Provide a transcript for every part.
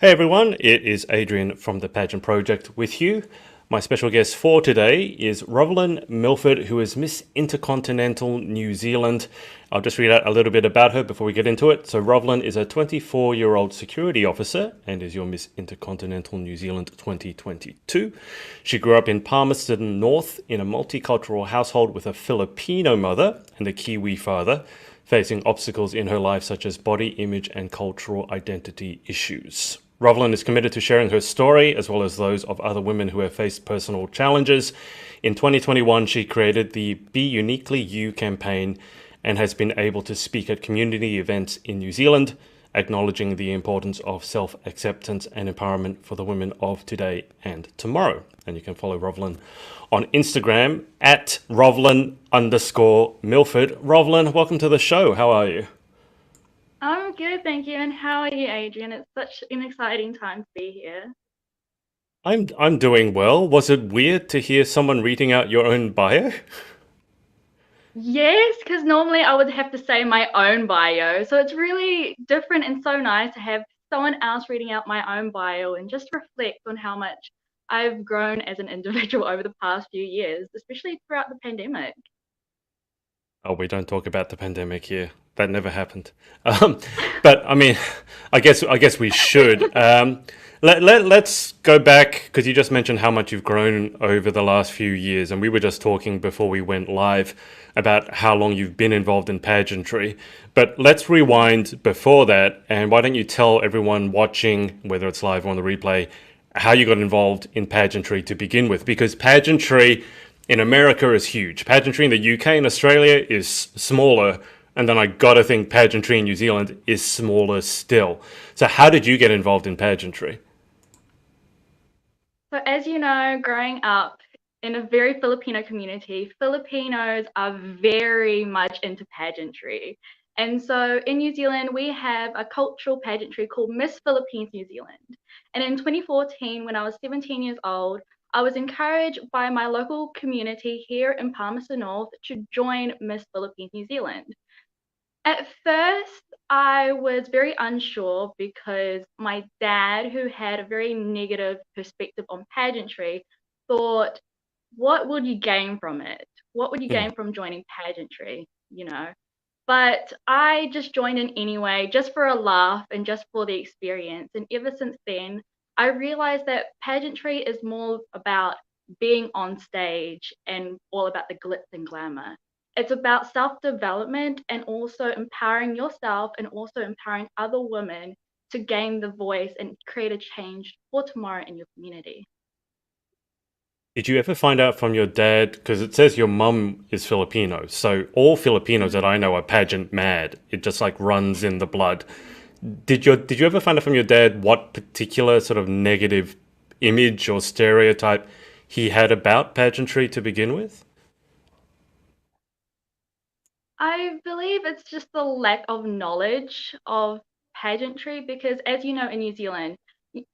Hey everyone, it is Adrian from the Pageant Project with you. My special guest for today is Rovelyn Milford, who is Miss Intercontinental New Zealand. I'll just read out a little bit about her before we get into it. So Rovelyn is a 24-year-old security officer and is your Miss Intercontinental New Zealand 2022. She grew up in Palmerston North in a multicultural household with a Filipino mother and a Kiwi father, facing obstacles in her life such as body image and cultural identity issues. Rovelyn is committed to sharing her story as well as those of other women who have faced personal challenges. In 2021, she created the Be Uniquely You campaign and has been able to speak at community events in New Zealand, acknowledging the importance of self-acceptance and empowerment for the women of today and tomorrow. And you can follow Rovelyn on Instagram at Rovelyn_Milford. Rovelyn, welcome to the show. How are you? I'm good, thank you. And how are you, Adrian? It's such an exciting time to be here. I'm doing well. Was it weird to hear someone reading out your own bio? Yes, because normally I would have to say my own bio. So it's really different and so nice to have someone else reading out my own bio and just reflect on how much I've grown as an individual over the past few years, especially throughout the pandemic. Oh, we don't talk about the pandemic here. That never happened. Um, but I mean, I guess we should. Let's go back because you just mentioned how much you've grown over the last few years, and we were just talking before we went live about how long you've been involved in pageantry. But let's rewind before that, and why don't you tell everyone watching, whether it's live or on the replay, how you got involved in pageantry to begin with? Because pageantry in America is huge. Pageantry in the UK and Australia is smaller. And then I gotta think pageantry in New Zealand is smaller still. So how did you get involved in pageantry? So, as you know, growing up in a very Filipino community, Filipinos are very much into pageantry. And so in New Zealand, we have a cultural pageantry called Miss Philippines New Zealand. And in 2014, when I was 17 years old, I was encouraged by my local community here in Palmerston North to join Miss Philippines New Zealand. At first, I was very unsure because my dad, who had a very negative perspective on pageantry, thought, what would you gain from it? What would you Mm. gain from joining pageantry? You know? But I just joined in anyway, just for a laugh and just for the experience. And ever since then, I realized that pageantry is more about being on stage and all about the glitz and glamour. It's about self development and also empowering yourself and also empowering other women to gain the voice and create a change for tomorrow in your community. Did you ever find out from your dad? Because it says your mum is Filipino. So all Filipinos that Mhm. I know are pageant mad. It just like runs in the blood. Did you ever find out from your dad what particular sort of negative image or stereotype he had about pageantry to begin with? I believe it's just the lack of knowledge of pageantry because, as you know, in New Zealand,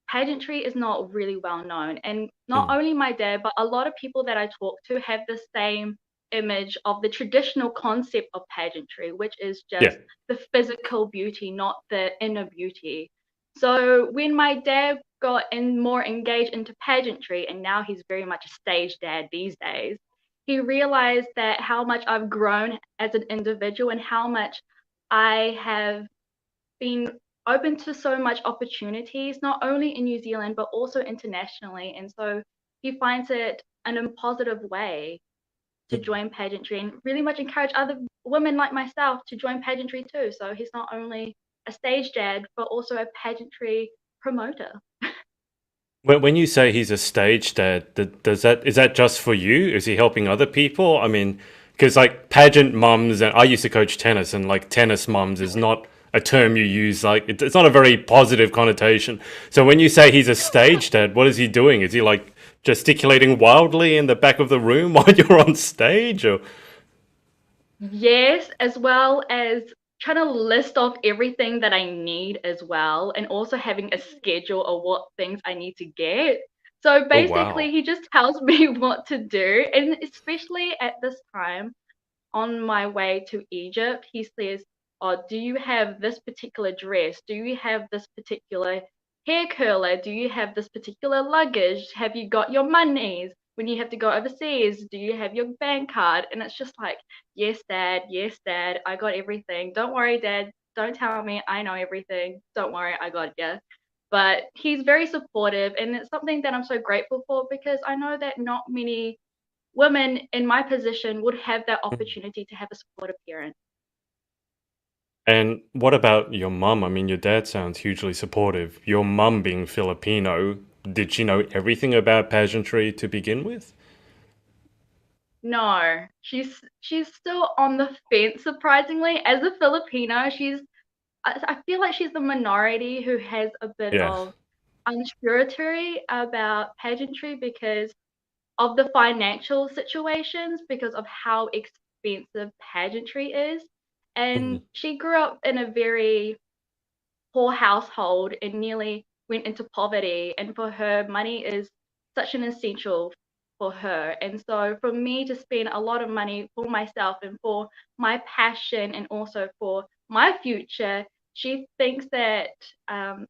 pageantry is not really well known. And not Mm. only my dad, but a lot of people that I talk to have the same image of the traditional concept of pageantry, which is Yeah. just the physical beauty, not the inner beauty. So when my dad got more engaged into pageantry, and now he's very much a stage dad these days, he realized that how much I've grown as an individual and how much I have been open to so much opportunities, not only in New Zealand, but also internationally. And so he finds it an positive way to join pageantry and really much encourage other women like myself to join pageantry too. So he's not only a stage dad, but also a pageantry promoter. When you say he's a stage dad, does that is that just for you? Is he helping other people? I mean, because like pageant mums, and I used to coach tennis, and like tennis mums is not a term you use. Like it's not a very positive connotation. So when you say he's a stage dad, what is he doing? Is he like gesticulating wildly in the back of the room while you're on stage, or Yes, as well as trying to list off everything that I need as well, and also having a schedule of what things I need to get. So oh wow, basically, he just tells me what to do, and especially at this time on my way to Egypt, he says, "Oh, do you have this particular dress? Do you have this particular hair curler? Do you have this particular luggage? Have you got your monies? When you have to go overseas, do you have your bank card? And it's just like, yes, dad, I got everything. Don't worry, dad. Don't tell me I know everything. Don't worry, I got you. But he's very supportive, and it's something that I'm so grateful for because I know that not many women in my position would have that Mhm. opportunity to have a supportive parent. And what about your mum? I mean, your dad sounds hugely supportive. Your mum being Filipino, did she know everything about pageantry to begin with? No, she's still on the fence, surprisingly. As a Filipino, I feel like she's the minority who has a bit Yeah. of unsurety about pageantry because of the financial situations, because of how expensive pageantry is. Mhm. And she grew up in a very poor household and nearly went into poverty. And for her, money is such an essential for her. And so for me to spend a lot of money for myself and for my passion and also for my future, she thinks that um,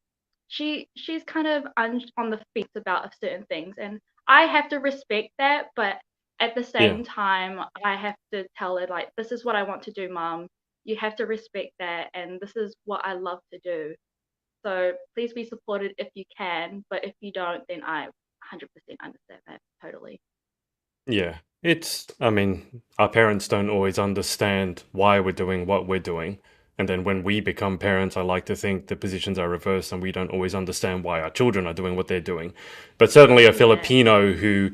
she's kind of on the fence about certain things. And I have to respect that, but at the Yeah. same time, I have to tell her, like, this is what I want to do, mom. You have to respect that, and this is what I love to do. So please be supported if you can, but if you don't, then I 100% understand that totally. Yeah. I mean, our parents don't always understand why we're doing what we're doing. And then when we become parents, I like to think the positions are reversed and we don't always understand why our children are doing what they're doing. But certainly a Yeah, Filipino who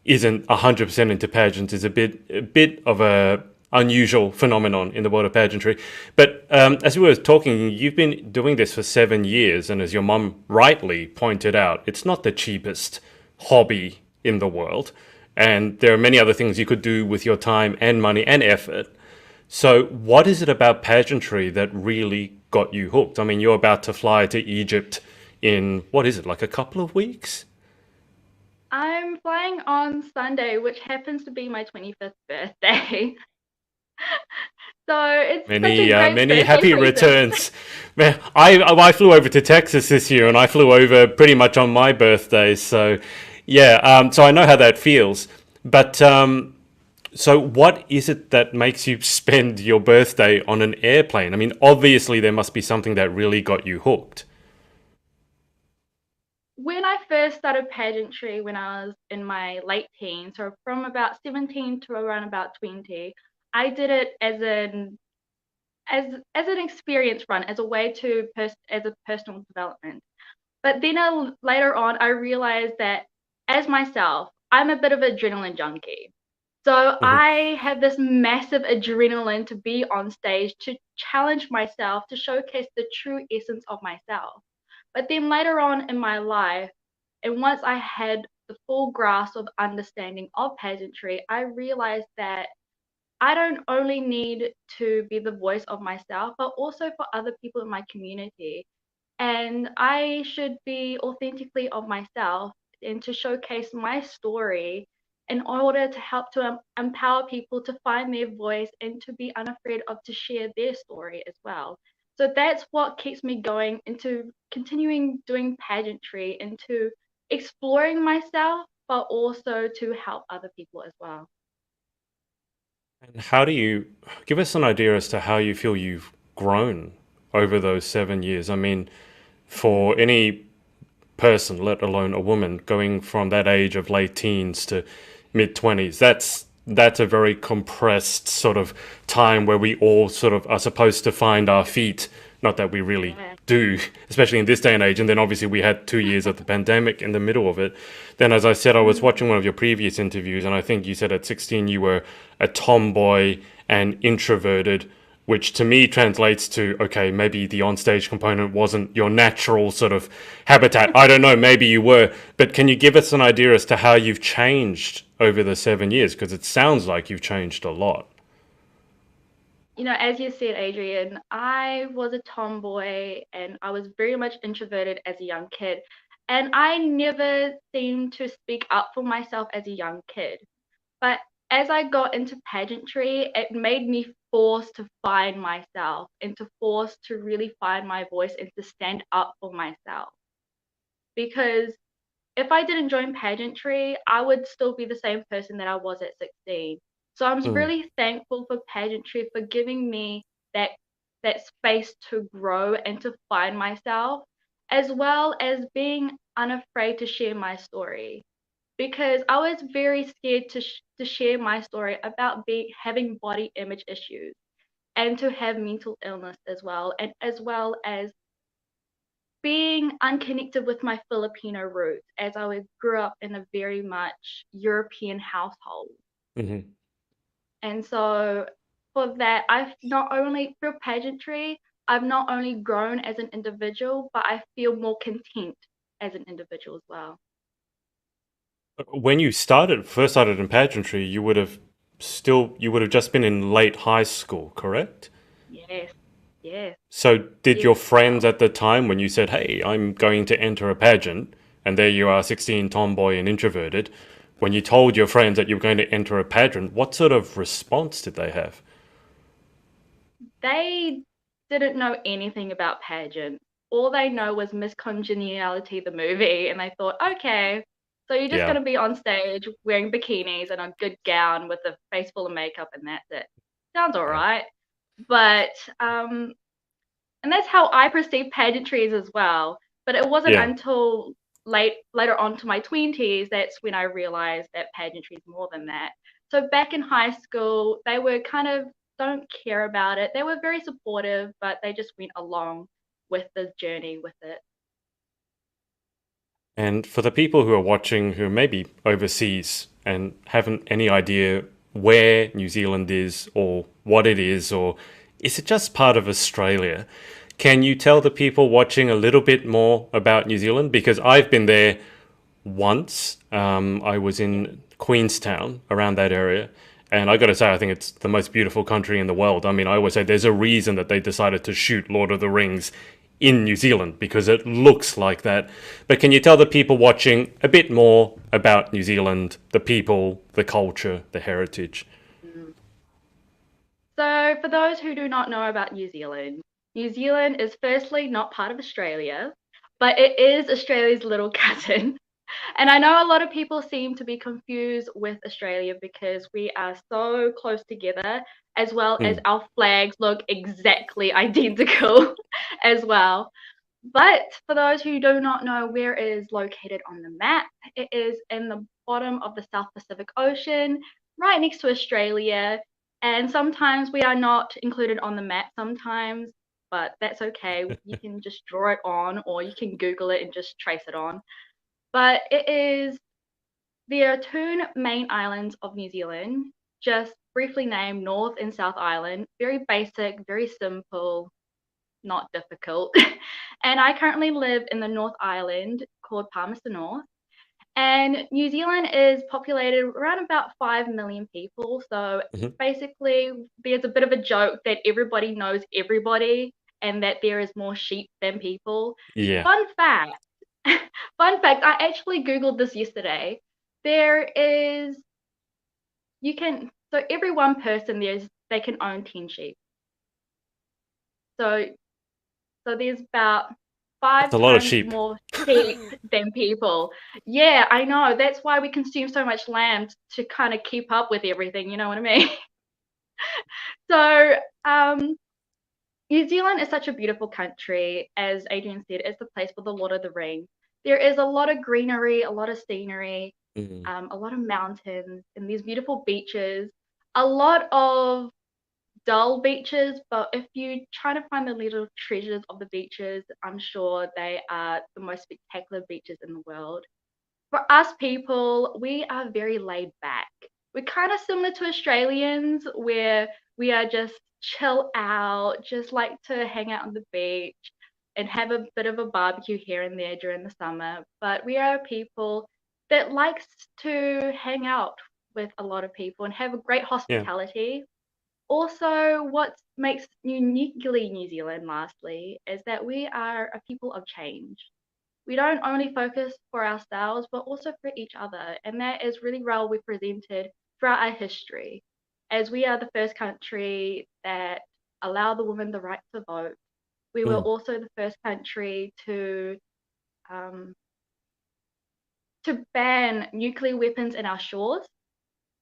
isn't 100% into pageants is a bit of a unusual phenomenon in the world of pageantry. But as we were talking, you've been doing this for 7 years, and as your mum rightly pointed out, it's not the cheapest hobby in the world, and there are many other things you could do with your time and money and effort. So, what is it about pageantry that really got you hooked? I mean, you're about to fly to Egypt in what is it, like a couple of weeks? I'm flying on Sunday, which happens to be my 25th birthday. So it's such a great Many birthday happy present. returns. Man, I flew over to Texas this year, and I flew over pretty much on my birthday. So, yeah, so I know how that feels. But so, what is it that makes you spend your birthday on an airplane? I mean, obviously there must be something that really got you hooked. When I first started pageantry when I was in my late teens, so from about 17 to around about 20, I did it as an experience run, as a way to as a personal development. But then later on, I realized that as myself, I'm a bit of an adrenaline junkie. So Mhm. I have this massive adrenaline to be on stage, to challenge myself, to showcase the true essence of myself. But then later on in my life, and once I had the full grasp of understanding of pageantry, I realized that I don't only need to be the voice of myself, but also for other people in my community. And I should be authentically of myself and to showcase my story in order to help to empower people to find their voice and to be unafraid of to share their story as well. So that's what keeps me going into continuing doing pageantry, into exploring myself, but also to help other people as well. And how do you give us an idea as to how you feel you've grown over those 7 years? I mean, for any person, let alone a woman, going from that age of late teens to mid 20s. That's a very compressed sort of time where we all sort of are supposed to find our feet. Not that we really Yeah. do, especially in this day and age. And then obviously we had 2 years of the pandemic in the middle of it. Then, as I said, I was Mm. watching one of your previous interviews, and I think you said at 16 you were a tomboy and introverted, which to me translates to okay, maybe the onstage component wasn't your natural sort of habitat. I don't know, maybe you were, but can you give us an idea as to how you've changed over the 7 years? Because it sounds like you've changed a lot. As you said, Adrian, I was a tomboy and I was very much introverted as a young kid. And I never seemed to speak up for myself as a young kid. But as I got into pageantry, it made me forced to find myself and to force to really find my voice and to stand up for myself. because if I didn't join pageantry, I would still be the same person that I was at 16. So I'm Mm, really thankful for pageantry for giving me that that space to grow and to find myself, as well as being unafraid to share my story. Because I was very scared to share my story about having body image issues and to have mental illness as well, and as well as being unconnected with my Filipino roots, as grew up in a very much European household. mhm. And so for that, through pageantry, I've not only grown as an individual, but I feel more content as an individual as well. When you first started in pageantry, you would have just been in late high school, correct? Yes, yes, So did yes, your friends well. at the time when you said, "Hey, I'm going to enter a pageant," and there you are, 16, tomboy and introverted, when you told your friends that you were going to enter a pageant, what sort of response did they have? They didn't know anything about pageant. All they know was Miss Congeniality, the movie, and they thought, okay, so you're just Yeah, going to be on stage wearing bikinis and a good gown with a face full of makeup, and that's it. Sounds all yeah, right. But, um, and that's how I perceive pageantries as well. But it wasn't yeah. until later on to my 20s that's when I realized that pageantry is more than that. So back in high school, they were kind of don't care about it. They were very supportive, but they just went along with the journey with it. And for the people who are watching who are maybe overseas and haven't any idea where New Zealand is or what it is, or is it just part of Australia? Can you tell the people watching a little bit more about New Zealand? Because I've been there once. I was Yeah. in Queenstown, around that area. And I got to say, I think it's the most beautiful country in the world. I mean, I always say there's a reason that they decided to shoot Lord of the Rings in New Zealand because it looks like that. But can you tell the people watching a bit more about New Zealand, the people, the culture, the heritage? Mm. So, for those who do not know about New Zealand is firstly not part of Australia, but it is Australia's little cousin. And I know a lot of people seem to be confused with Australia because we are so close together, as well as Mm, our flags look exactly identical as well. But for those who do not know where it is located on the map, it is in the bottom of the South Pacific Ocean, right next to Australia. And sometimes we are not included on the map sometimes, but that's okay. You can just draw it on, or you can Google it and just trace it on. But there are two main islands of New Zealand, just briefly named North and South Island. Very basic, very simple, not difficult. And I currently live in the North Island called Palmerston North. And New Zealand is populated around about 5 million people. So mhm. basically, there's a bit of a joke that everybody knows everybody and that there is more sheep than people. Yeah. Fun fact, fun fact, I actually Googled this yesterday. There is, so every one person they can own 10 sheep. So there's about That's five a lot of times sheep. more sheep than people. Yeah, I know. That's why we consume so much lamb to kind of keep up with everything. You know what I mean? So, New Zealand is such a beautiful country. As Adrian said, it's the place for the Lord of the Rings. There is a lot of greenery, a lot of scenery, Mm, a lot of mountains, and these beautiful beaches. A lot of dull beaches, but if you try to find the little treasures of the beaches, I'm sure they are the most spectacular beaches in the world. For us people, we are very laid back. We're kind of similar to Australians, where we are just chill out, just like to hang out on the beach and have a bit of a barbecue here and there during the summer. But we are people that likes to hang out with a lot of people and have a great yeah. hospitality. Also, what makes uniquely New Zealand, lastly, is that we are a people of change. We don't only focus for ourselves, but also for each other. And that is really well represented throughout our history, as we are the first country that allowed the women the right to vote. We were Mm, also the first country to to ban nuclear weapons in our shores,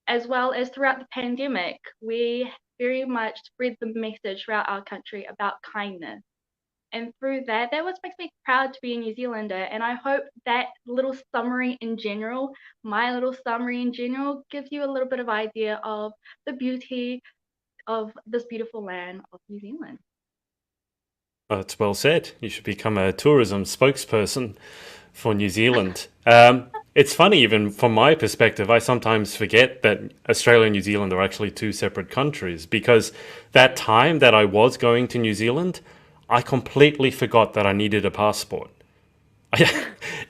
as well as throughout the pandemic, we very much spread the message throughout our country about kindness. And through that, that what makes me proud to be a New Zealander. And I hope that little summary in general, my little summary in general, gives you a little bit of idea of the beauty of this beautiful land of New Zealand. That's well said. You should become a tourism spokesperson for New Zealand. It's funny, even from my perspective, I sometimes forget that Australia and New Zealand are actually two separate countries because that time that I was going to New Zealand, I completely forgot that I needed a passport.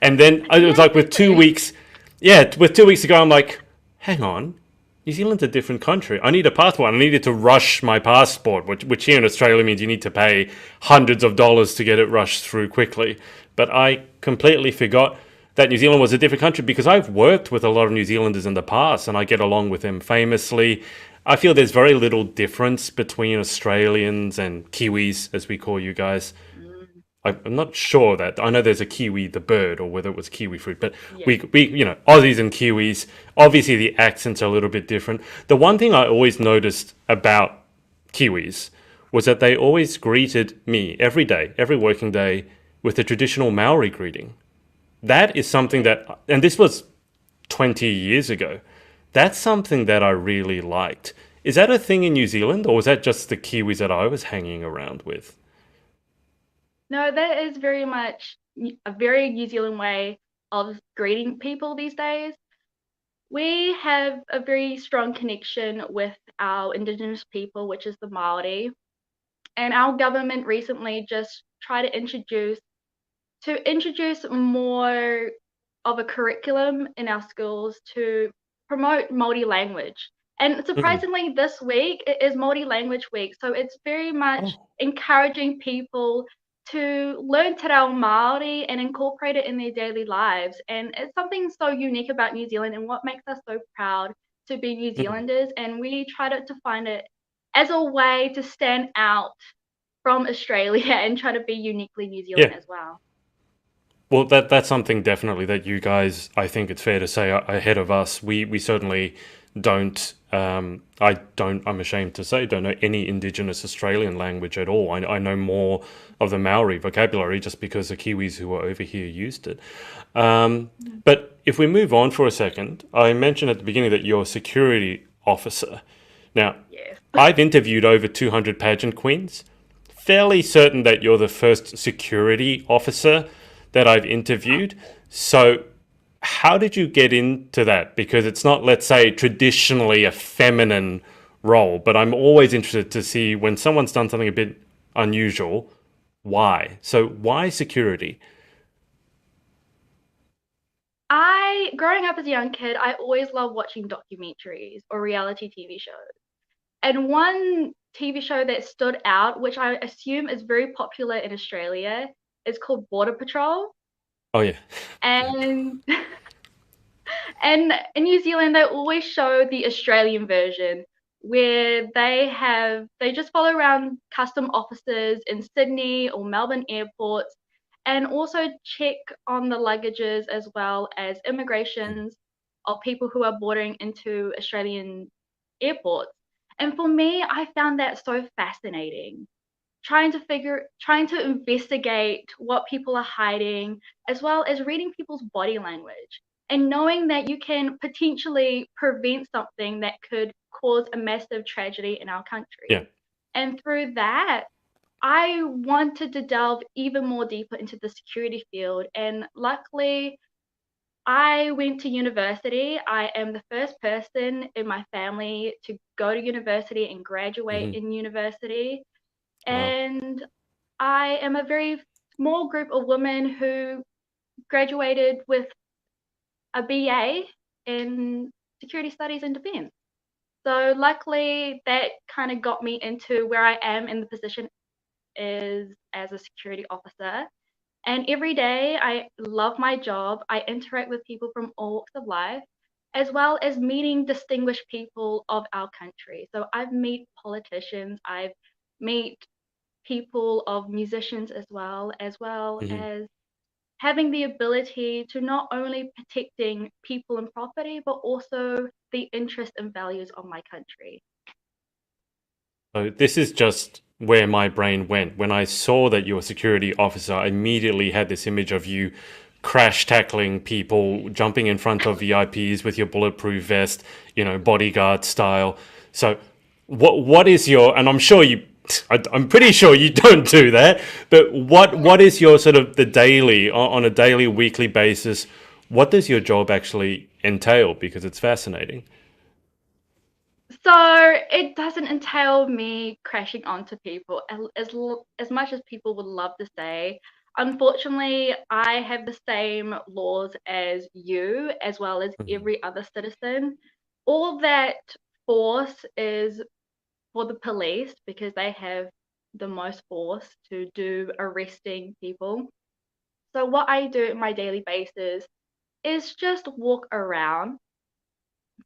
And then it was Yeah, like with two exactly. weeks, yeah, with 2 weeks ago, I'm like, hang on, New Zealand's a different country. I need a passport. I needed to rush my passport, which here in Australia means you need to pay hundreds of dollars to get it rushed through quickly. But I completely forgot that New Zealand was a different country because I've worked with a lot of New Zealanders in the past and I get along with them famously. I feel there's very little difference between Australians and Kiwis, as we call you guys. Mm, I'm not sure that I know there's a kiwi, the bird, or whether it was kiwi fruit, but yeah. we Aussies and Kiwis. Obviously, the accents are a little bit different. The one thing I always noticed about Kiwis was that they always greeted me every day, every working day, with the traditional Maori greeting. That is something Yeah. that, and this was 20 years ago. That's something that I really liked. Is that a thing in New Zealand, or was that just the Kiwis that I was hanging around with? No, that is very much a very New Zealand way of greeting people these days. We have a very strong connection with our Indigenous people, which is the Maori, and our government recently just tried to introduce more of a curriculum in our schools to promote Māori language. And Mm. surprisingly, this week it is Māori Language Week, so it's very much Oh. encouraging people to learn te reo Māori and incorporate it in their daily lives. And it's something so unique about New Zealand and what makes us so proud to be New Mm. Zealanders. And we try to find it as a way to stand out from Australia and try to be uniquely New Zealand Yeah. as well. Well, that's something definitely that you guys, I think it's fair to say, are ahead of us. We certainly don't. I don't. I'm ashamed to say, don't know any Indigenous Australian language at all. I know more of the Maori vocabulary just because the Kiwis who were over here used it. But if we move on for a second, I mentioned at the beginning that you're a security officer. Now, Yes. I've interviewed over 200 pageant queens. Fairly certain that you're the first security officer that I've interviewed. So, how did you get into that? Because it's not, let's say, traditionally a feminine role, but I'm always interested to see when someone's done something a bit unusual, why? So, why security? Growing up as a young kid, I always loved watching documentaries or reality TV shows. And one TV show that stood out, which I assume is very popular in Australia, is called Border Patrol. Oh, yeah. And and in New Zealand, they always show the Australian version where they just follow around custom officers in Sydney or Melbourne airports and also check on the luggages as well as immigrations of people who are boarding into Australian airports. And for me, I found that so fascinating. Trying to investigate what people are hiding, as well as reading people's body language and knowing that you can potentially prevent something that could cause a massive tragedy in our Yeah. country. And through that, I wanted to delve even more deeper into the security field. And luckily, I went to university. I am the first person in my family to go to university and graduate Hmm. in university. Wow. And I am a very small group of women who graduated with a BA in security studies and defense. So luckily that kind of got me into where I am in the position is as a security officer. And every day I love my job. I interact with people from all walks of life, as well as meeting distinguished people of our country. So I've met politicians, I've met people of musicians as well Hmm. as having the ability to not only protecting people and property, but also the interest and values of my country. So this is just where my brain went. When I saw that you were a security officer, I immediately had this image of you crash tackling people, jumping in front of VIPs with your bulletproof vest, bodyguard style. So what is your, and I'm sure I'm pretty sure you don't do that, but what is your sort of the daily, on a daily, weekly basis, what does your job actually entail? Because it's fascinating. So it doesn't entail me crashing onto people as much as people would love to say. Unfortunately, I have the same laws as you, as well as Mhm. every other citizen. All that force is for the police because they have the most force to do arresting people. So what I do on my daily basis is just walk around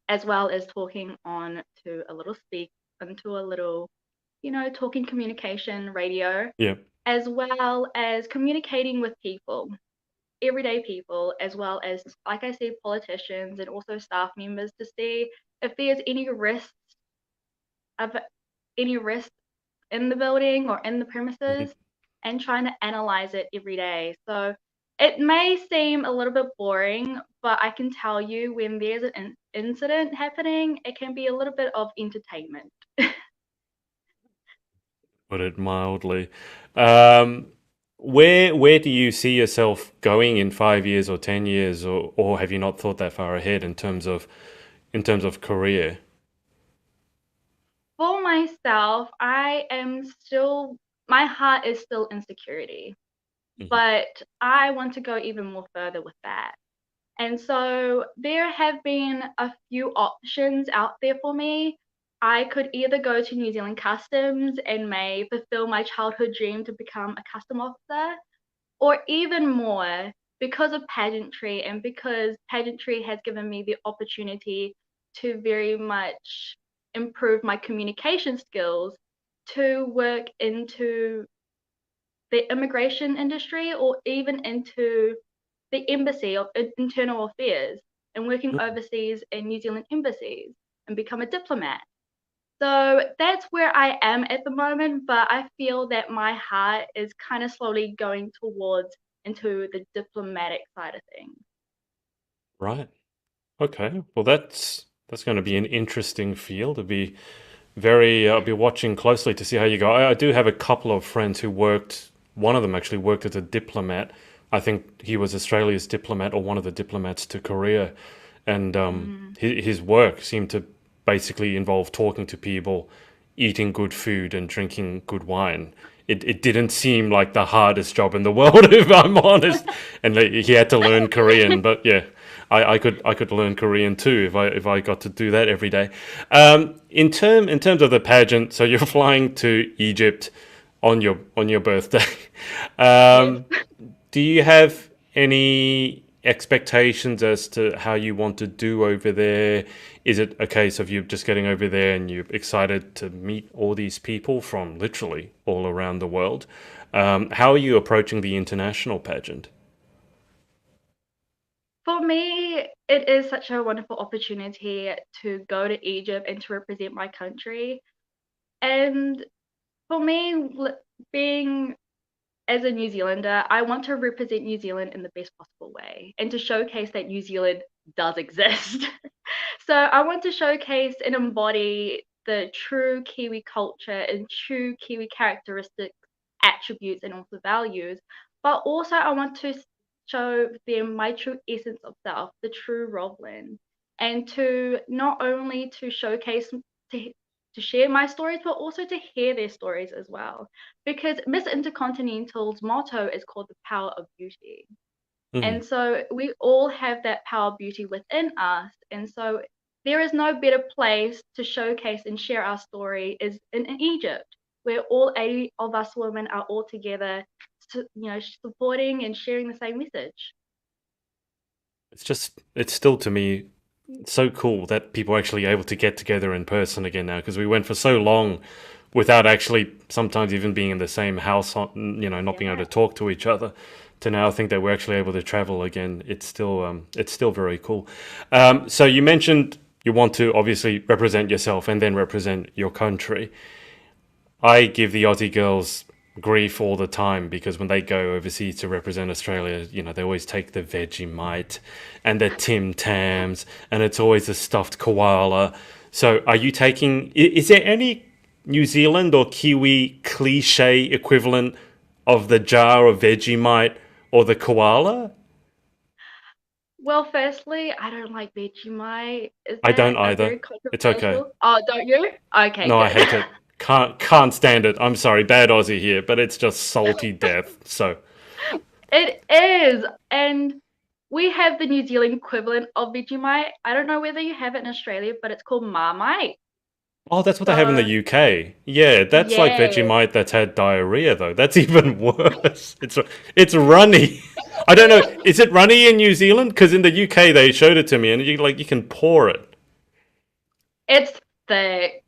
as well as talking on to a little speak into a little, talking communication radio, Yeah. as well as communicating with people, everyday people, as well as, like I said, politicians and also staff members to see if there's of any risk in the building or in the Mhm. premises and trying to analyze it every day. So it may seem a little bit boring, but I can tell you when there's an incident happening, it can be a little bit of entertainment. Put it mildly. Um, where do you see yourself going in 5 years or 10 years, or have you not thought that far ahead in terms of career? For myself, my heart is still in security, Mhm. but I want to go even more further with that. And so there have been a few options out there for me. I could either go to New Zealand Customs and may fulfill my childhood dream to become a custom officer, or even more, because of pageantry and because pageantry has given me the opportunity to very much improve my communication skills, to work into the immigration industry or even into the embassy of internal affairs and working Mm. overseas in New Zealand embassies and become a diplomat. So that's where I am at the moment, but I feel that my heart is kind of slowly going towards into the diplomatic side of things. Right. Okay. Well, that's going to be an interesting field. I'll be watching closely to see how you go. I do have a couple of friends who worked. One of them actually worked as a diplomat. I think he was Australia's diplomat or one of the diplomats to Korea, and Mm. his work seemed to basically involve talking to people, eating good food, and drinking good wine. It didn't seem like the hardest job in the world, if I'm honest. And he had to learn Korean, but yeah, I could learn Korean too if I got to do that every day. In terms of the pageant, so you're flying to Egypt on your birthday. Yes. Um, do you have any expectations as to how you want to do over there? Is it a case of you just getting over there and you're excited to meet all these people from literally all around the world? How are you approaching the international pageant? For me, it is such a wonderful opportunity to go to Egypt and to represent my country. And for me, being as a New Zealander, I want to represent New Zealand in the best possible way and to showcase that New Zealand does exist. So I want to showcase and embody the true Kiwi culture and true Kiwi characteristics, attributes, and also values. But also, I want to show them my true essence of self, the true Rovelyn, and to not only to showcase to to share my stories, but also to hear their stories as well. Because Miss Intercontinental's motto is called the power of beauty. Mhm. And so we all have that power of beauty within us. And so there is no better place to showcase and share our story is in Egypt, where all 80 of us women are all together, supporting and sharing the same message. It's still to me so cool that people are actually able to get together in person again now because we went for so long without actually sometimes even being in the same house, not being able Yeah. to talk to each other. to now think that we're actually able to travel again. It's still very cool. So you mentioned you want to obviously represent yourself and then represent your country. I give the Aussie girls grief all the time because when they go overseas to represent Australia, they always take the Vegemite and the Tim Tams, and it's always a stuffed koala. So, are you taking? Is there any New Zealand or Kiwi cliche equivalent of the jar of Vegemite or the koala? Well, firstly, I don't like Vegemite. Is I don't that a either. very It's okay. controversial? Oh, don't you? Okay, No, I good. hate it. Can't stand it. I'm sorry, bad Aussie here, but it's just salty death. So. It is. And we have the New Zealand equivalent of Vegemite. I don't know whether you have it in Australia, but it's called Marmite. Oh, that's what they have in the So, UK. Yeah, that's like yeah, Vegemite that's had diarrhea though. That's even worse. It's runny. I don't know. Is it runny in New Zealand? Because in the UK they showed it to me, and you can pour it. it's thick.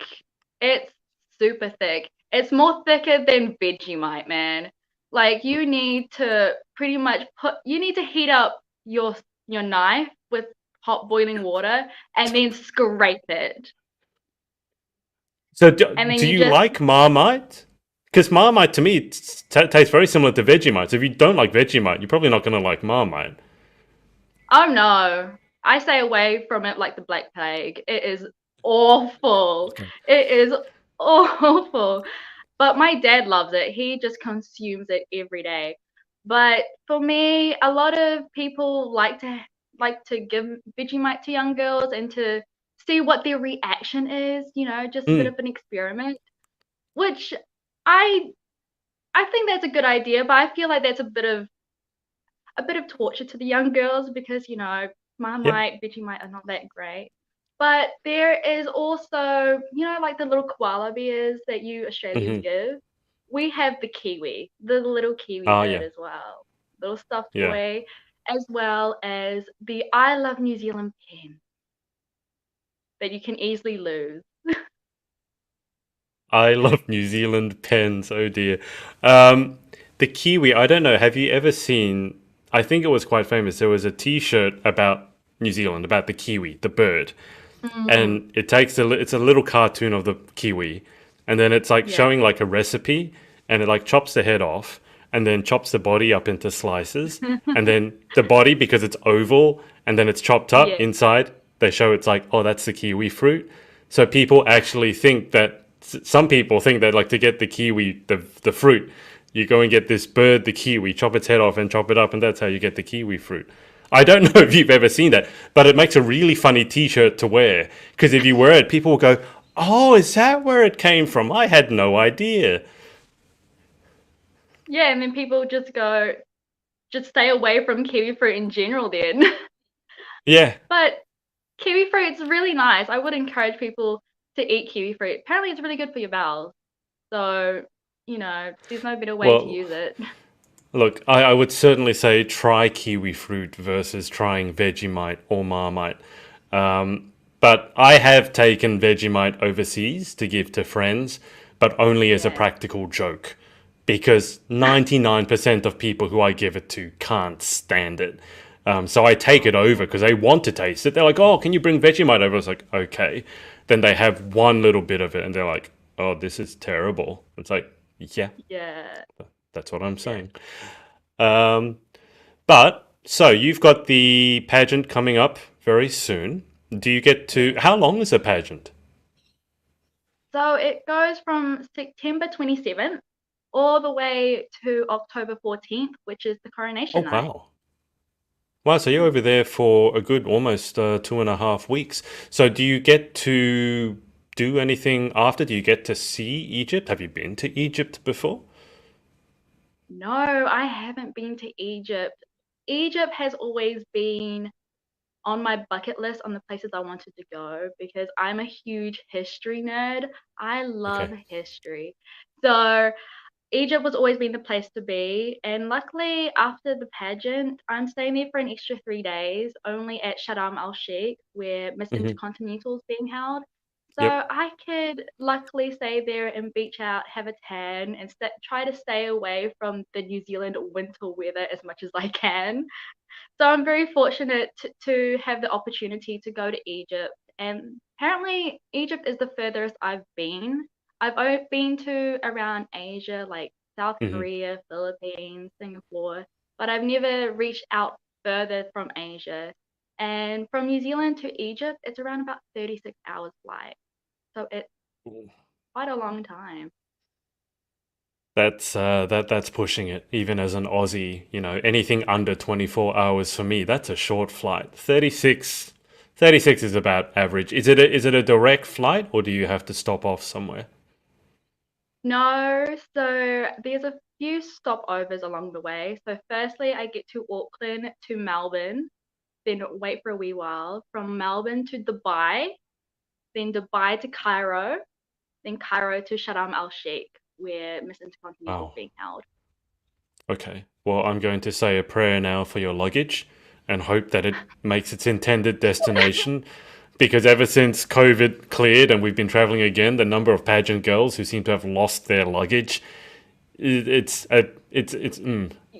It's super thick. It's more thicker than Vegemite, man. Like you need to pretty much you need to heat up your knife with hot boiling water and then scrape it. So And then do you you just like Marmite? Because Marmite to me tastes very similar to Vegemite. So if you don't like Vegemite, you're probably not going to like Marmite. oh no. I stay away from it like the Black Plague. It is awful. Okay. It is awful. But my dad loves it. He just consumes it every day. But for me, a lot of people like to give Vegemite to young girls and to see what their reaction is, just a bit Mm, of an experiment, which I I think that's a good idea, but I feel like that's a bit of torture to the young girls because yep. Marmite, Vegemite are not that great. But there is also, like the little koala bears that you Australians Hmm. give. We have the Kiwi, the little Kiwi Oh bird yeah. as well, little stuffed Yeah. toy, as well as the I Love New Zealand pen that you can easily lose. I love New Zealand pens. Oh dear. Um, the Kiwi, I don't know. Have you ever seen? I think it was quite famous. There was a T-shirt about New Zealand, about the Kiwi, the bird, Mm, and it's a little cartoon of the Kiwi, and then it's like yeah. showing like a recipe, and it like chops the head off, and then chops the body up into slices, and then the body because it's oval, and then it's chopped up Yeah. inside. They show it's like, oh, that's the kiwi fruit. So people actually think that some people think that like to get the kiwi, the fruit, you go and get this bird, the kiwi, chop its head off and chop it up, and that's how you get the kiwi fruit. I don't know if you've ever seen that, but it makes a really funny T-shirt to wear because if you wear it, people will go, "Oh, is that where it came from? I had no idea." Yeah, and then people just stay away from kiwi fruit in general then. Yeah. But kiwi fruit's really nice. I would encourage people to eat kiwi fruit. Apparently, it's really good for your bowels. So, there's no better way to Well, use it. look, I would certainly say try kiwi fruit versus trying Vegemite or Marmite. But I have taken Vegemite overseas to give to friends, but only as a Yeah. practical joke. Because 99% of people who I give it to can't stand it. So I take it over because they want to taste it. They're like, oh, can you bring Vegemite over? I was like, okay. Then they have one little bit of it and they're like, oh, this is terrible. It's like, yeah, Yeah. that's what I'm Yeah. saying. Um, but so you've got the pageant coming up very soon. Do you get to? Yeah. How long is a pageant? So it goes from September 27th all the way to October 14th, which is the coronation Oh night. wow, wow! So you're Mm. over there for a good almost 2.5 weeks. So do you get to do anything after? Do you get to see Egypt? Have you been to Egypt before? No, I haven't been to Egypt. Egypt has always been on my bucket list on the places I wanted to go because I'm a huge history nerd. I love Okay. history. So Egypt was always been the place to be. And luckily, after the pageant, I'm staying there for an extra 3 days, only at Sharm el Sheikh, where Miss Hmm. Intercontinental is being held. So Yep. I could luckily stay there and beach out, have a tan, and try to stay away from the New Zealand winter weather as much as I can. So I'm very fortunate to have the opportunity to go to Egypt. And apparently, Egypt is the furthest I've been. Been to around Asia, like South Hmm. Korea, Philippines, Singapore, but I've never reached out further from Asia. And from New Zealand to Egypt, it's around about 36 hours flight. So it's quite a long time. That's pushing it. Even as an Aussie, anything under 24 hours for me, that's a short flight. 36 is about average. Is it a direct flight or do you have to stop off somewhere? No, so there's a few stopovers along the way. So firstly, I get to Auckland to Melbourne, then wait for a wee while. From Melbourne to Dubai, then Dubai to Cairo, then Cairo to Sharm el Sheikh, where Miss Intercontinental is Wow. being held. Okay. Well, I'm going to say a prayer now for your luggage and hope that it makes its intended destination. Because ever since COVID cleared and we've been traveling again, the number of pageant girls who seem to have lost their luggage,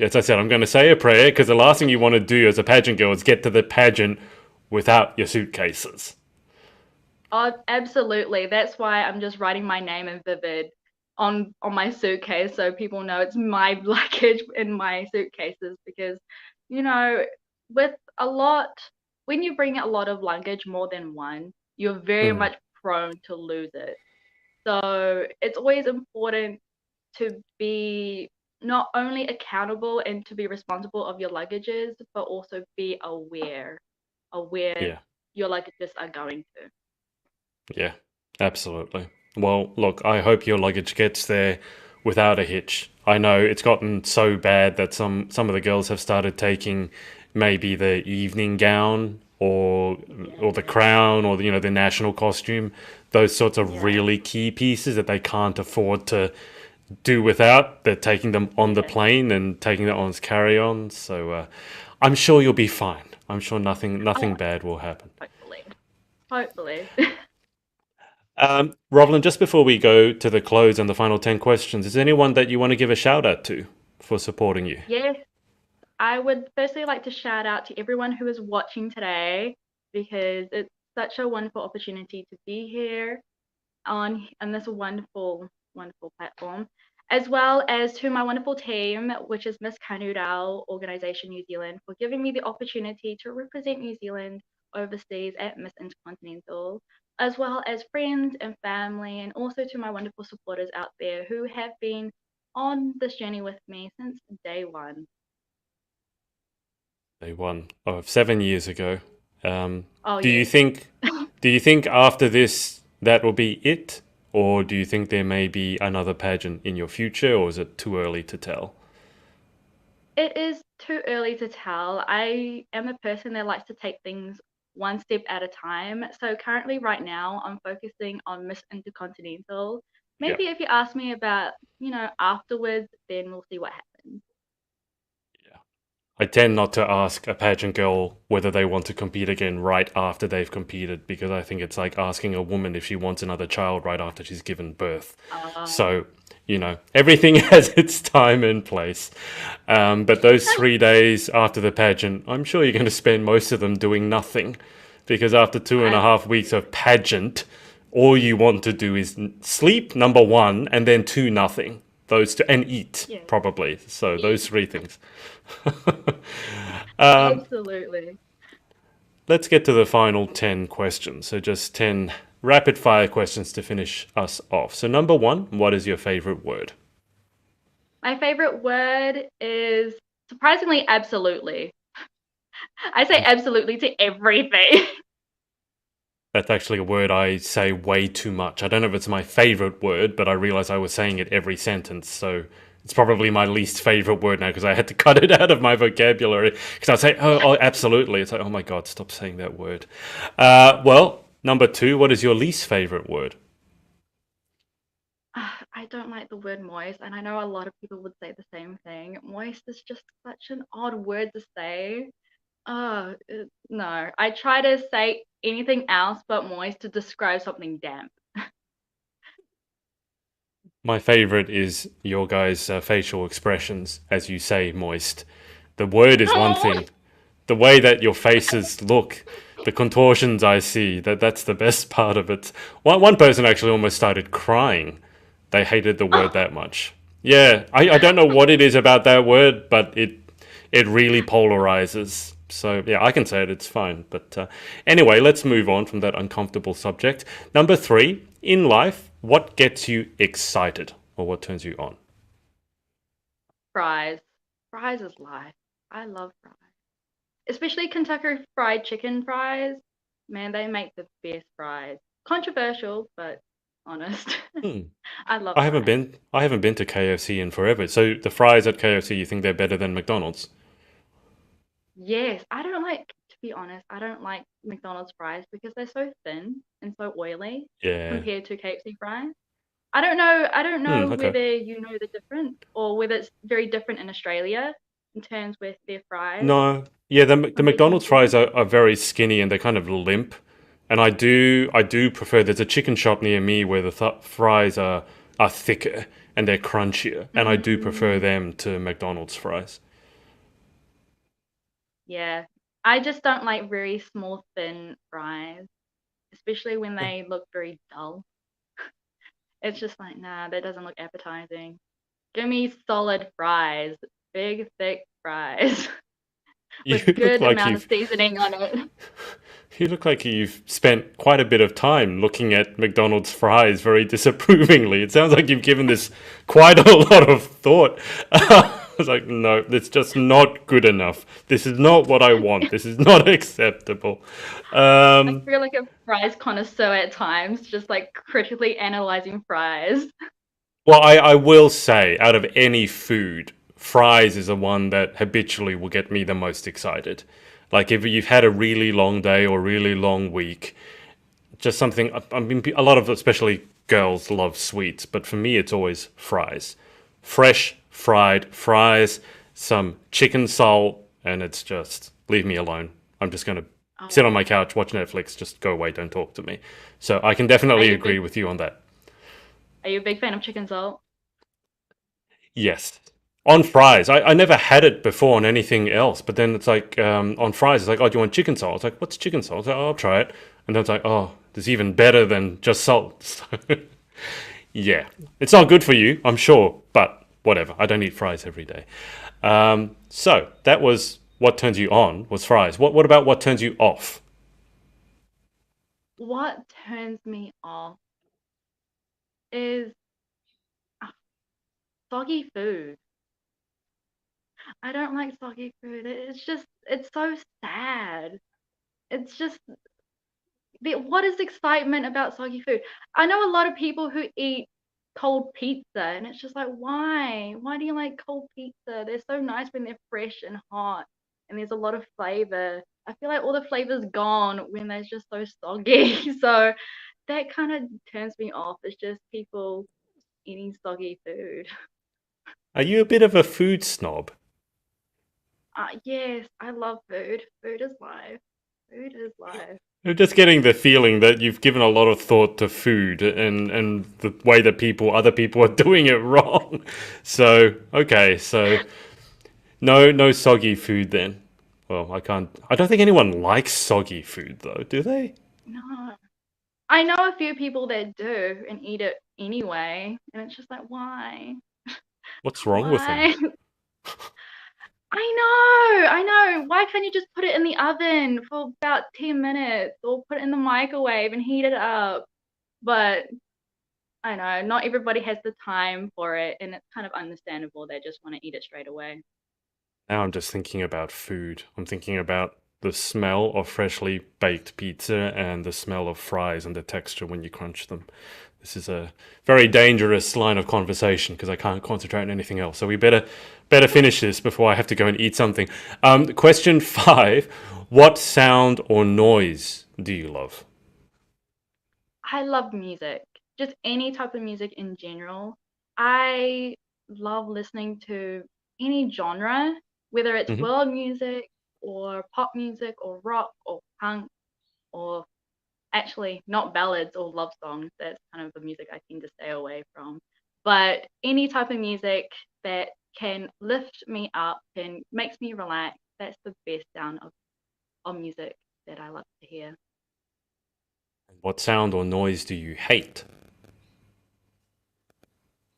as I said, I'm going to say a prayer because the last thing you want to do as a pageant girl is get to the pageant without your suitcases. Oh, absolutely. That's why I'm just writing my name in vivid on my suitcase so people know it's my luggage in my suitcases because, you know, with a lot, when you bring a lot of luggage, more than one, you're very Mm, much prone to lose it. So it's always important to be not only accountable and to be responsible of your luggages, but also be aware of where yeah, your luggages are going to. yeah, absolutely. Well, look, I hope your luggage gets there without a hitch. I know it's gotten so bad that some of the girls have started taking maybe the evening gown or the Yeah, crown or the national costume, those sorts of yeah, really key pieces that they can't afford to do without. They're taking them on the yeah. plane and taking them on as carry-ons. So I'm sure you'll be fine. I'm sure nothing Oh, bad will happen. hopefully. Hopefully. Rovelyn, just before we go to the close and the final 10 questions, is there anyone that you want to give a shout out to for supporting you? Yes, I would firstly like to shout out to everyone who is watching today because it's such a wonderful opportunity to be here on this wonderful platform, as well as to my wonderful team, which is Miss Canudal Organisation New Zealand, for giving me the opportunity to represent New Zealand overseas at Miss Intercontinental, as well as friends and family, and also to my wonderful supporters out there who have been on this journey with me since day one. They won 7 years ago. Um, Oh, do you yes. think do you think after this that will be it? Or do you think there may be another pageant in your future, or is it too early to tell? It is too early to tell. I am a person that likes to take things one step at a time. So currently, right now, I'm focusing on Miss Intercontinental. Yeah. Maybe if you ask me about, afterwards, then we'll see what happens. I tend not to ask a pageant girl whether they want to compete again right after they've competed because I think it's like asking a woman if she wants another child right after she's given birth. Uh, So, everything has its time and place. But those 3 days after the pageant, I'm sure you're going to spend most of them doing nothing because after two and a I half weeks of pageant, all you want to do is sleep, number one, and then two, nothing. Those two, and eat, yeah, probably. So, those eat. three things. Absolutely. Let's get to the final 10 questions. So, just 10 rapid fire questions to finish us off. So, number one, what is your favorite word? My favorite word is surprisingly absolutely. I say absolutely to everything. That's actually a word I say way too much. I don't know if it's my favorite word, but I realize I was saying it every sentence. So, it's probably my least favorite word now because I had to cut it out of my vocabulary. Because I'd say, oh, absolutely. It's like, oh my God, stop saying that word. Well, number two, what is your least favorite word? I don't like the word moist, and I know a lot of people would say the same thing. Moist is just such an odd word to say. No. I try to say anything else but moist to describe something damp. My favorite is your guys' facial expressions as you say moist. The word is one Oh, thing. The way that your faces look, the contortions I see, that's the best part of it. One person actually almost started crying. They hated the word that much. Yeah, I don't know what it is about that word, but it really polarizes. So yeah, I can say it. It's fine. But anyway, let's move on from that uncomfortable subject. Number three, in life, what gets you excited or what turns you on? fries. Fries is life. I love fries. Especially Kentucky Fried Chicken fries. Man, they make the best fries. Controversial, but honest. Hmm. I love fries. I haven't been to KFC in forever. So the fries at KFC, you think they're better than McDonald's? Yes, I don't like, to be honest, I don't like McDonald's fries because they're so thin and so oily Yeah. compared to KFC fries. I don't know Okay. whether you know the difference or whether it's very different in Australia in terms with their fries No. Yeah, the compared to New McDonald's fries Zealand. are very skinny and they're kind of limp. And I do prefer there's a chicken shop near me where the fries are thicker and they're crunchier. And I do prefer Mm, them to McDonald's fries. yeah. I just don't like very small, thin fries, especially when they look very dull. It's just like, nah, that doesn't look appetizing. Give me solid fries, big, thick fries You with look good like amount of you've seasoning on it. You look like you've spent quite a bit of time looking at McDonald's fries very disapprovingly. It sounds like you've given this quite a lot of thought. I was like, no, it's just not good enough. This is not what I want. This is not acceptable. I Um, feel like a fries connoisseur at times, just like critically analyzing fries. well, I will say, out of any food, fries is the one that habitually will get me the most excited. Like if you've had a really long day or really long week, just something. I mean, a lot of especially girls love sweets, but for me, it's always fries, fresh fried fries, some chicken salt, and it's just leave me alone. I'm just gonna sit on my Oh, couch, watch Netflix, just go away, don't talk to me. So I can are definitely you a agree big with you on that. are you a big fan of chicken salt? Yes. On fries, I never had it before on anything else, but then it's like on fries, it's like, oh, do you want chicken salt? It's like, what's chicken salt? It's like, oh, I'll try it. And then it's like, oh, it's even better than just salt. Yeah, it's not good for you, I'm sure, but whatever. I don't eat fries every day. So that was what turns you on was fries. What about what turns you off? What turns me off is uh, soggy food. I don't like soggy food. It's so sad. It's just what is excitement about soggy food? I know a lot of people who eat cold pizza, and it's just like, why? Why do you like cold pizza? They're so nice when they're fresh and hot, and there's a lot of flavor. I feel like all the flavor's gone when they're just so soggy. So that kind of turns me off. It's just people eating soggy food. Are you a bit of a food snob? Yes, I love food. Food is life. Food is life. I'm just getting the feeling that you've given a lot of thought to food and the way that other people are doing it wrong. So, okay, so no soggy food then. Well, I don't think anyone likes soggy food though, do they? No. I know a few people that do and eat it anyway, and it's just like, why? What's wrong with them? Why? I know. Why can't you just put it in the oven for about 10 minutes or put it in the microwave and heat it up? But I know not everybody has the time for it, and it's kind of understandable. They just want to eat it straight away. Now I'm just thinking about food. I'm thinking about the smell of freshly baked pizza and the smell of fries and the texture when you crunch them. This is a very dangerous line of conversation because I can't concentrate on anything else. So we better finish this before I have to go and eat something. Question five: what sound or noise do you love? I love music, just any type of music in general. I love listening to any genre, whether it's Hmm. world music. or pop music or rock or punk or actually not ballads or love songs. That's kind of the music I tend to stay away from. But any type of music that can lift me up and makes me relax, that's the best sound of music that I love to hear. What sound or noise do you hate?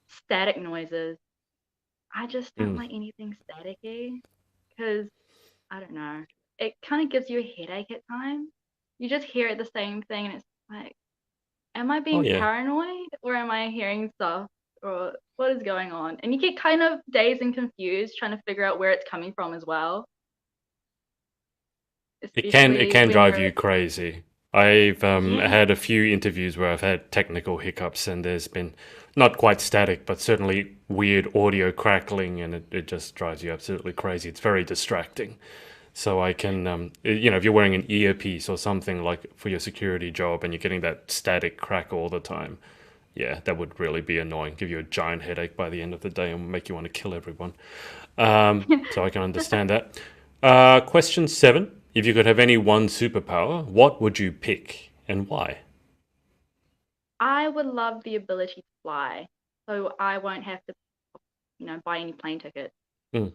Static noises. I just don't Mm. like anything staticky because I don't know. It kind of gives you a headache at times. You just hear the same thing and it's like, am I Oh being yeah, paranoid or am I hearing stuff or what is going on? And you get kind of dazed and confused trying to figure out where it's coming from as well, it especially can when drive you're, you crazy. I've yeah, had a few interviews where I've had technical hiccups, and there's been not quite static, but certainly weird audio crackling, and it just drives you absolutely crazy. It's very distracting. So I can, if you're wearing an earpiece or something like for your security job and you're getting that static crack all the time, yeah, that would really be annoying. Give you a giant headache by the end of the day and make you want to kill everyone. So I can understand that. Question 7. If you could have any one superpower, what would you pick and why? I would love the ability to fly so I won't have to, buy any plane tickets. Mm,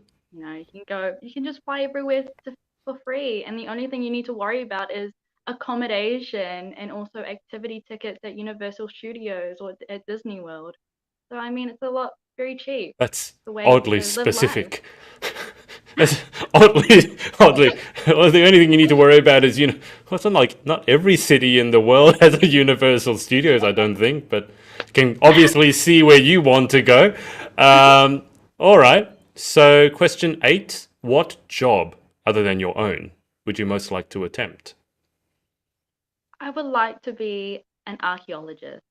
You can just fly everywhere for free. And the only thing you need to worry about is accommodation and also activity tickets at Universal Studios or at Disney World. So, I mean, it's a lot very cheap, that's the way oddly to live life. specific. That's oddly. Well, the only thing you need to worry about is, well, it's not every city in the world has a Universal Studios, I don't think, but you can obviously see where you want to go. All right. So, question 8. What job, other than your own, would you most like to attempt? I would like to be an archaeologist.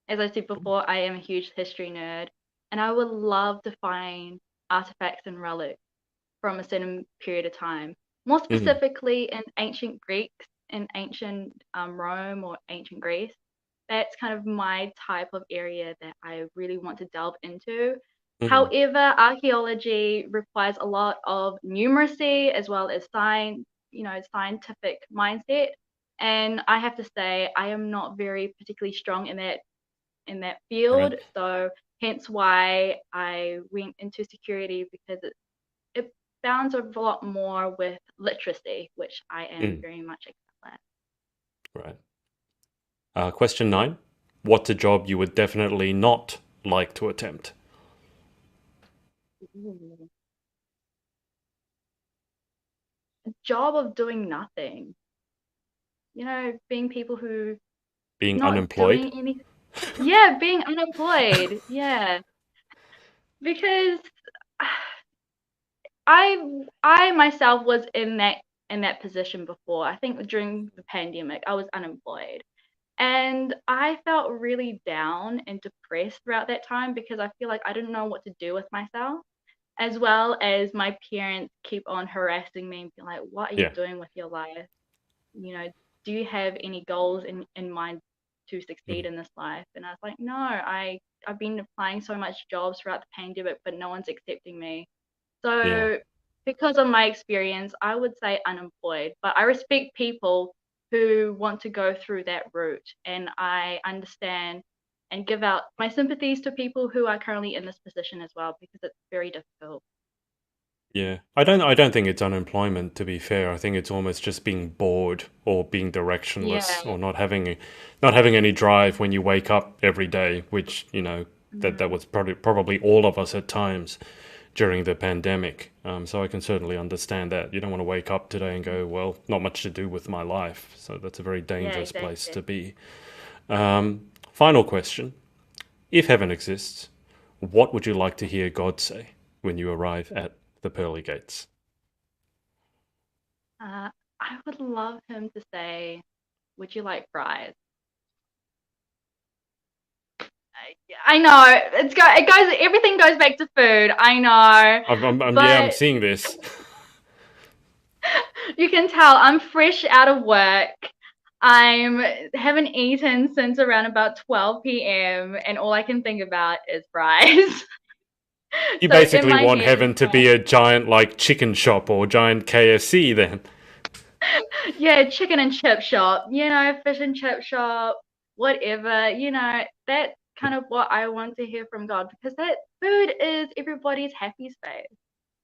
As I said before, I am a huge history nerd, and I would love to find artifacts and relics from a certain period of time. More Mm, specifically in ancient Greeks, in ancient Rome or ancient Greece. That's kind of my type of area that I really want to delve into. mm, However, archaeology requires a lot of numeracy as well as scientific mindset. And I have to say, I am not very particularly strong in that field. right. So hence why I went into security because it bounds a lot more with literacy, which I am Mm, very much excellent right. Question 9. What's a job you would definitely not like to attempt? at. Ooh. A job of doing nothing. Being people who Being not unemployed? doing anything. Yeah, being unemployed. Yeah, because I myself was in that position before. I think during the pandemic, I was unemployed. And I felt really down and depressed throughout that time because I feel like I didn't know what to do with myself, as well as my parents keep on harassing me and being like, "What are you Yeah. doing with your life? You know, do you have any goals in mind to succeed Mm, in this life?" And I was like, "No, I've been applying so much jobs throughout the pandemic, but no one's accepting me." yeah. So, because of my experience, I would say unemployed, but I respect people who want to go through that route, and I understand and give out my sympathies to people who are currently in this position as well because it's very difficult. Yeah. I don't think it's unemployment, to be fair. I think it's almost just being bored or being directionless Yeah. or not having any drive when you wake up every day, which, that Mm, was probably all of us at times during the pandemic. So I can certainly understand that. You don't want to wake up today and go, well, not much to do with my life. So that's a very yeah, dangerous place to exactly. be. Final question. If heaven exists, what would you like to hear God say when you arrive at the pearly gates? Uh, I would love him to say, "Would you like fries?" I know everything goes back to food. I know, Yeah, I'm but seeing this. you can tell I'm fresh out of work. I'm haven't eaten since around about 12 p.m. and all I can think about is fries. You So in basically my want head, heaven to be a giant like chicken shop or giant KFC then. yeah, chicken and chip shop, fish and chip shop, whatever, that's kind of what I want to hear from God, because that food is everybody's happy space.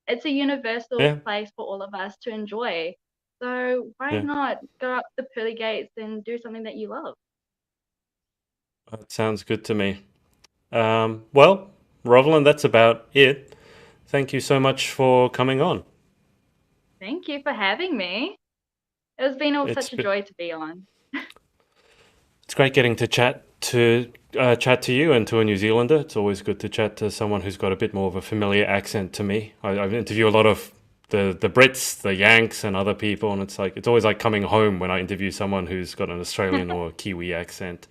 It's a universal Yeah, place for all of us to enjoy. So why yeah. not go up the pearly gates and do something that you love? That sounds good to me. Well, Rovelyn, that's about it. Thank you so much for coming on. Thank you for having me. It's been It's such a joy to be on. it's great getting to chat to you and to a New Zealander. It's always good to chat to someone who's got a bit more of a familiar accent to me. I've interviewed a lot of the Brits, the Yanks, and other people, and it's always like coming home when I interview someone who's got an Australian or a Kiwi accent.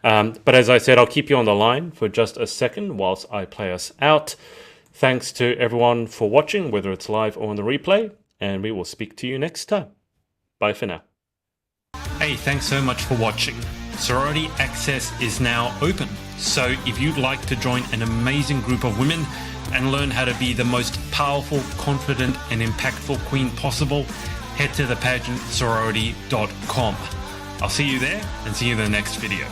But as I said, I'll keep you on the line for just a second whilst I play us out. Thanks to everyone for watching, whether it's live or on the replay, and we will speak to you next time. Bye for now. Hey, thanks so much for watching. Sorority Access is now open, so if you'd like to join an amazing group of women and learn how to be the most powerful, confident, and impactful queen possible, head to thepageantsorority.com. I'll see you there and see you in the next video.